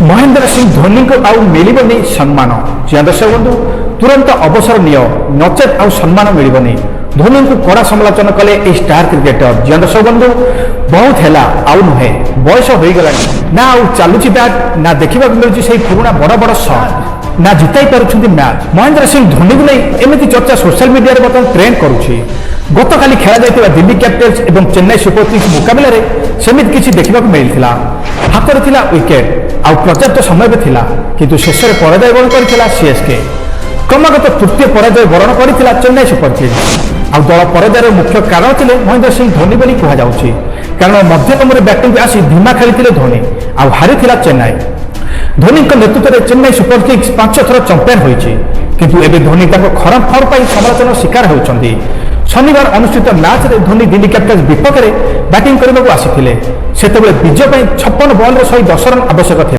महेंद्र सिंह धोनी को आउ मिलबनी सम्मान जी दर्शक बंधु तुरंत अवसर नियो नचेत आउ सम्मान मिलबनी धोनी को कड़ा समालोचना कले स्टार क्रिकेटर जी दर्शक बंधु बहुत है आउ नुहे बयस हो गला ना आउ चलुची बैट ना देखा मिलूँ से पुराणा बड़ बड़ शट ना जिताई पार्टी मैच महेंद्र सिंह धोनी को नहीं एमती चर्चा सोशल मीडिया बर्तमान ट्रेंड करुच्ची गत काली खेला जाता दिल्ली कैपिटल्स और चेन्नई सुपर किंग्स मुकाबला सेमती किसी देखा मिलता हाथ में विकेट आउ पर्याप्त समय भी थिला किंतु शेष में पराजय वरण करथिला सीएसके क्रमागत तृतीय पराजय वरण करथिला चेन्नई सुपर किंग्स आउ दल पराजय मुख्य कारण थिले महेंद्र सिंह धोनी बोली कहा जाउछि कारण मध्यक्रम बैटिंग आसी धीमा खेली धोनी आउ हारिथिला चेन्नई धोनी नेतृत्व में चेन्नई सुपर किंग्स 5 थर चंपियन होइछि किंतु एबे धोनी खराब फॉर्म पर समालोचना शिकार होउछन्ति शनिवार अनुष्ठित मैच रे धोनी दिल्ली कैपिटल्स विपक्ष में बैटिंग करने को आसी विजय 56 बॉल 110 रन आवश्यक थे।